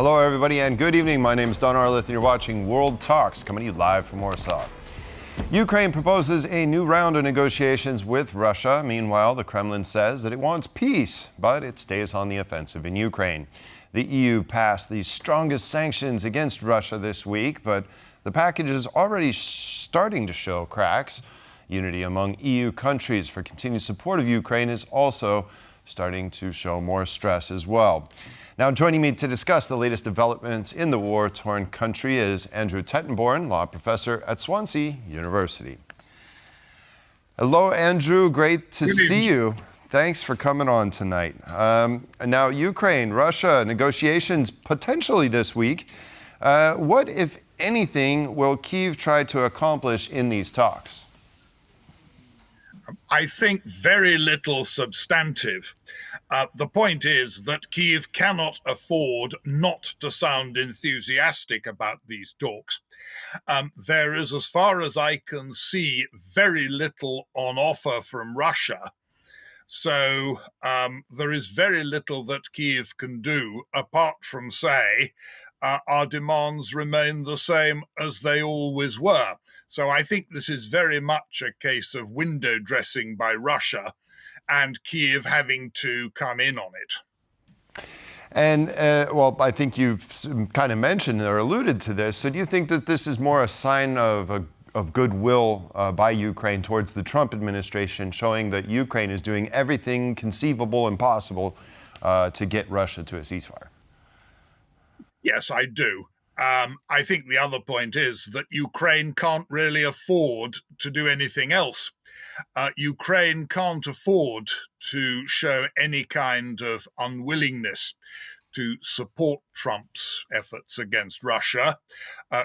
Hello, everybody, and good evening. My name is Don Arleth, and you're watching World Talks, coming to you live from Warsaw. Ukraine proposes a new round of negotiations with Russia. Meanwhile, the Kremlin says that it wants peace, but it stays on the offensive in Ukraine. The EU passed the strongest sanctions against Russia this week, but the package is already starting to show cracks. Unity among EU countries for continued support of Ukraine is also starting to show more stress as well. Now, joining me to discuss the latest developments in the war-torn country is Andrew Tettenborn, law professor at Swansea University. Hello, Andrew. Great to see you. Thanks for coming on tonight. Now, Ukraine, Russia, negotiations potentially this week. What, if anything, will Kyiv try to accomplish in these talks? I think very little substantive. The point is that Kyiv cannot afford not to sound enthusiastic about these talks. There is, as far as I can see, very little on offer from Russia. So there is very little that Kyiv can do apart from say, our demands remain the same as they always were. So I think this is very much a case of window dressing by Russia and Kyiv having to come in on it. And, well, I think you've kind of mentioned or alluded to this. So do you think that this is more a sign of goodwill by Ukraine towards the Trump administration, showing that Ukraine is doing everything conceivable and possible to get Russia to a ceasefire? Yes, I do. I think the other point is that Ukraine can't really afford to do anything else. Ukraine can't afford to show any kind of unwillingness to support Trump's efforts against Russia.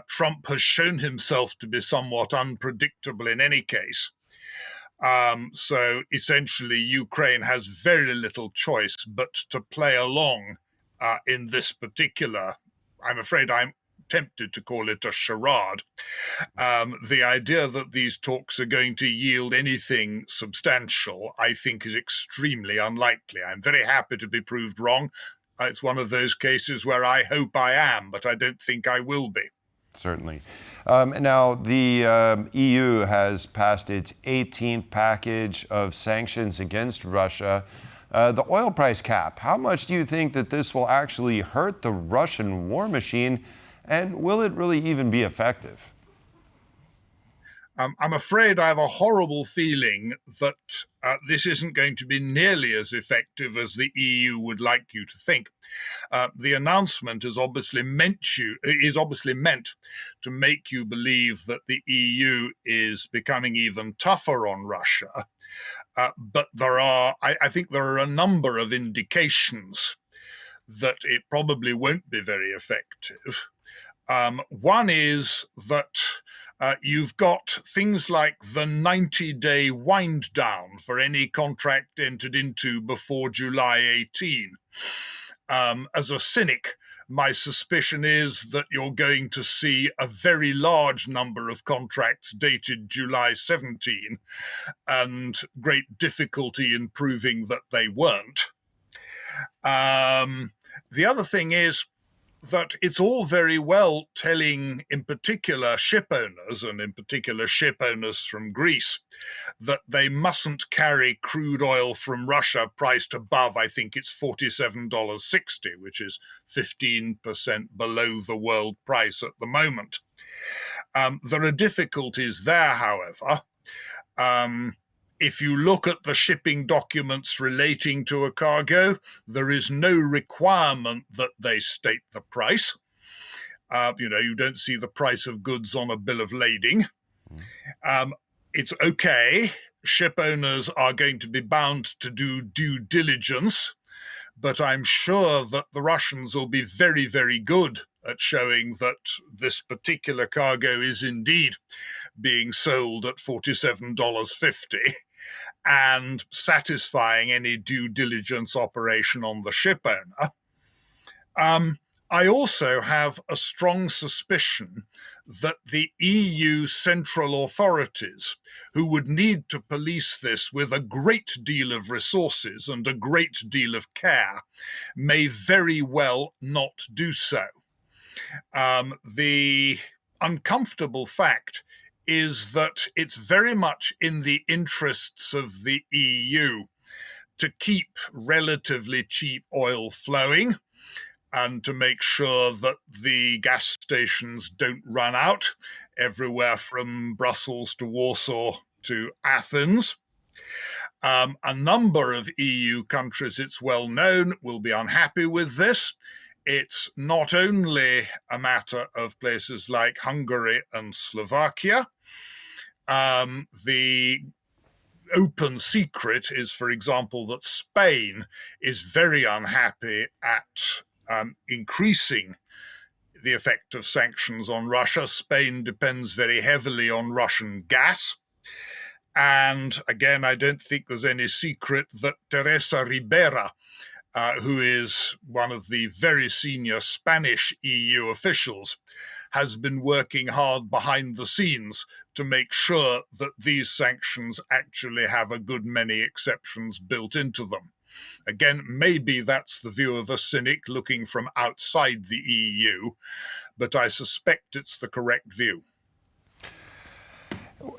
Trump has shown himself to be somewhat unpredictable in any case. So essentially, Ukraine has very little choice but to play along in this particular, I'm afraid I'm tempted to call it a charade. The idea that these talks are going to yield anything substantial, I think, is extremely unlikely. I'm very happy to be proved wrong. It's one of those cases where I hope I am, but I don't think I will be. Certainly. Now, the EU has passed its 18th package of sanctions against Russia. The oil price cap, how much do you think that this will actually hurt the Russian war machine, and will it really even be effective? I'm afraid I have a horrible feeling that this isn't going to be nearly as effective as the EU would like you to think. The announcement is obviously meant to make you believe that the EU is becoming even tougher on Russia. But I think there are a number of indications that it probably won't be very effective. One is that you've got things like the 90-day wind down for any contract entered into before July 18. As a cynic, my suspicion is that you're going to see a very large number of contracts dated July 17 and great difficulty in proving that they weren't. The other thing is that it's all very well telling, in particular, ship owners, and in particular ship owners from Greece, that they mustn't carry crude oil from Russia priced above, I think it's $47.60, which is 15% below the world price at the moment. There are difficulties there, however. If you look at the shipping documents relating to a cargo, there is no requirement that they state the price. You don't see the price of goods on a bill of lading. It's okay. Ship owners are going to be bound to do due diligence, but I'm sure that the Russians will be very, very good at showing that this particular cargo is indeed being sold at $47.50. And satisfying any due diligence operation on the ship owner. I also have a strong suspicion that the EU central authorities, who would need to police this with a great deal of resources and a great deal of care, may very well not do so. The uncomfortable fact is that it's very much in the interests of the EU to keep relatively cheap oil flowing and to make sure that the gas stations don't run out everywhere from Brussels to Warsaw to Athens. A number of EU countries, it's well known, will be unhappy with this. It's not only a matter of places like Hungary and Slovakia. The open secret is, for example, that Spain is very unhappy at increasing the effect of sanctions on Russia. Spain depends very heavily on Russian gas. And again, I don't think there's any secret that Teresa Ribera, who is one of the very senior Spanish EU officials, has been working hard behind the scenes to make sure that these sanctions actually have a good many exceptions built into them. Again, maybe that's the view of a cynic looking from outside the EU, but I suspect it's the correct view.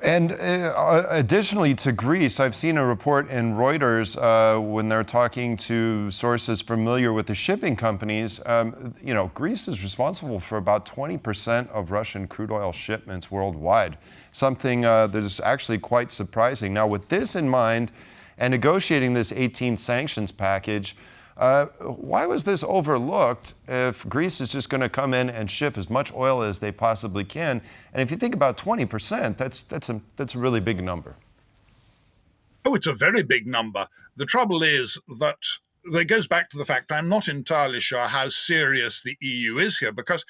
And additionally to Greece, I've seen a report in Reuters when they're talking to sources familiar with the shipping companies. Greece is responsible for about 20% of Russian crude oil shipments worldwide, something that is actually quite surprising. Now, with this in mind and negotiating this 18th sanctions package, why was this overlooked if Greece is just going to come in and ship as much oil as they possibly can? And if you think about 20%, that's a really big number. Oh, it's a very big number. The trouble is that it goes back to the fact I'm not entirely sure how serious the EU is here, because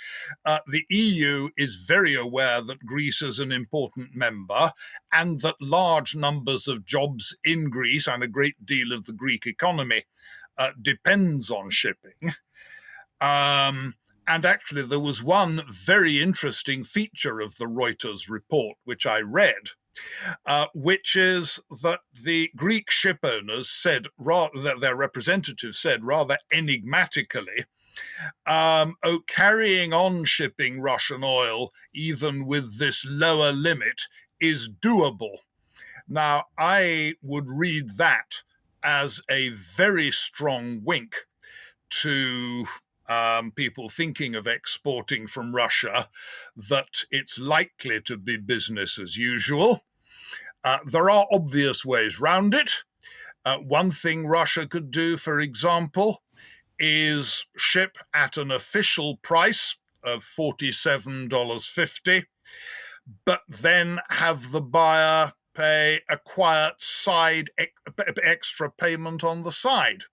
the EU is very aware that Greece is an important member and that large numbers of jobs in Greece and a great deal of the Greek economy depends on shipping. And actually, there was one very interesting feature of the Reuters report, which I read, which is that the Greek ship owners said, that their representatives said rather enigmatically, carrying on shipping Russian oil, even with this lower limit, is doable. Now, I would read that as a very strong wink to people thinking of exporting from Russia, that it's likely to be business as usual. There are obvious ways round it. One thing Russia could do, for example, is ship at an official price of $47.50, but then have the buyer pay a quiet side extra payment on the side.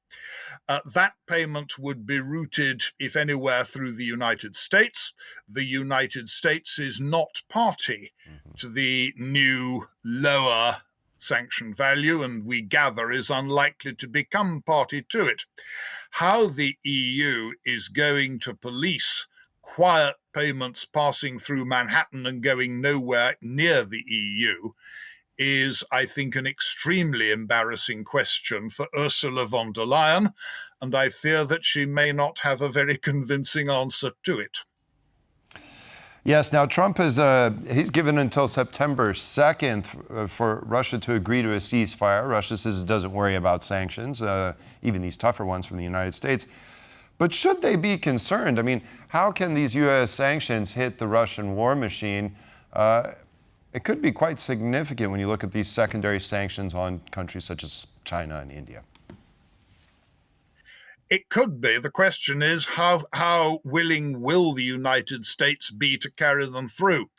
That payment would be routed, if anywhere, through the United States. The United States is not party to the new lower sanction value, and we gather is unlikely to become party to it. How the EU is going to police quiet payments passing through Manhattan and going nowhere near the EU is, I think, an extremely embarrassing question for Ursula von der Leyen, and I fear that she may not have a very convincing answer to it. Yes, now Trump he's given until September 2nd for Russia to agree to a ceasefire. Russia says it doesn't worry about sanctions, even these tougher ones from the United States. But should they be concerned? I mean, how can these U.S. sanctions hit the Russian war machine? It could be quite significant when you look at these secondary sanctions on countries such as China and India. It could be. The question is, how willing will the United States be to carry them through?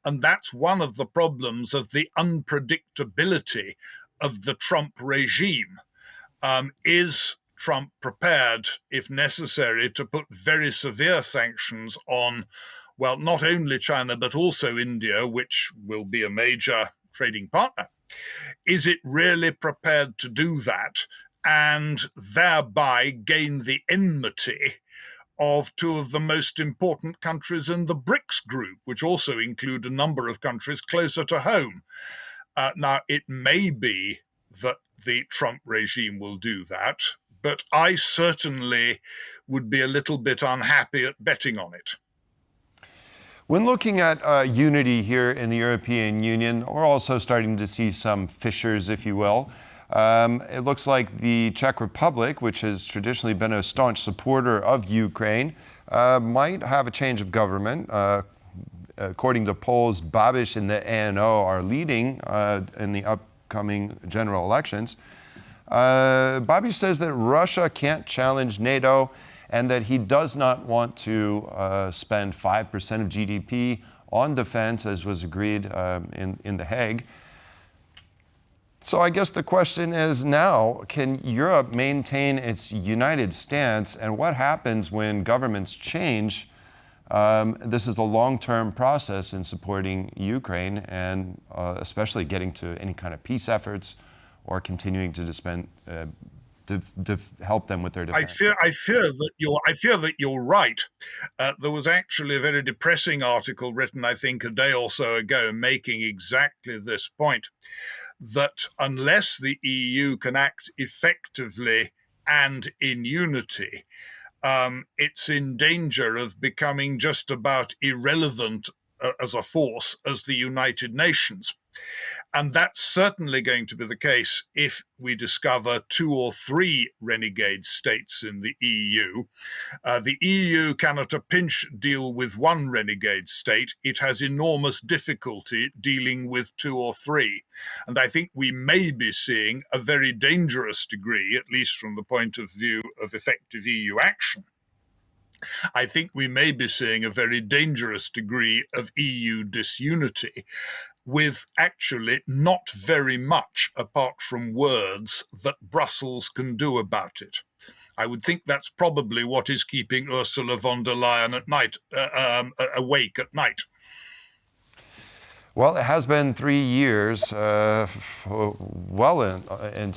And that's one of the problems of the unpredictability of the Trump regime. Is Trump prepared, if necessary, to put very severe sanctions on, well, not only China, but also India, which will be a major trading partner? Is it really prepared to do that and thereby gain the enmity of two of the most important countries in the BRICS group, which also include a number of countries closer to home. Now, it may be that the Trump regime will do that, but I certainly would be a little bit unhappy at betting on it. When looking at unity here in the European Union, we're also starting to see some fissures, if you will. It looks like the Czech Republic, which has traditionally been a staunch supporter of Ukraine, might have a change of government. According to polls, Babiš and the ANO are leading in the upcoming general elections. Babiš says that Russia can't challenge NATO and that he does not want to spend 5% of GDP on defense, as was agreed in The Hague. So I guess the question is now, can Europe maintain its united stance, and what happens when governments change? This is a long-term process in supporting Ukraine and especially getting to any kind of peace efforts or continuing to help them with their defense. I fear that you're right. There was actually a very depressing article written, I think, a day or so ago, making exactly this point, that unless the EU can act effectively and in unity, it's in danger of becoming just about irrelevant as a force as the United Nations. And that's certainly going to be the case if we discover 2 or 3 renegade states in the EU. The EU can at a pinch deal with 1 renegade state. It has enormous difficulty dealing with 2 or 3. And I think we may be seeing a very dangerous degree, at least from the point of view of effective EU action. I think we may be seeing a very dangerous degree of EU disunity, with actually not very much apart from words that Brussels can do about it. I would think that's probably what is keeping Ursula von der Leyen at night, awake at night. Well, it has been 3 years, into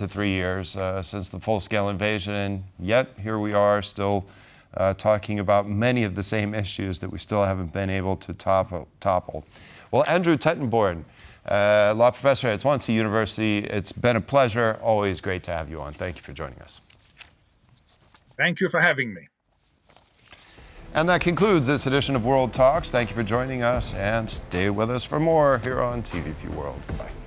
3 years since the full-scale invasion, and yet here we are still talking about many of the same issues that we still haven't been able to topple. Well, Andrew Tettenborn, law professor at Swansea University, it's been a pleasure. Always great to have you on. Thank you for joining us. Thank you for having me. And that concludes this edition of World Talks. Thank you for joining us, and stay with us for more here on TVP World. Goodbye.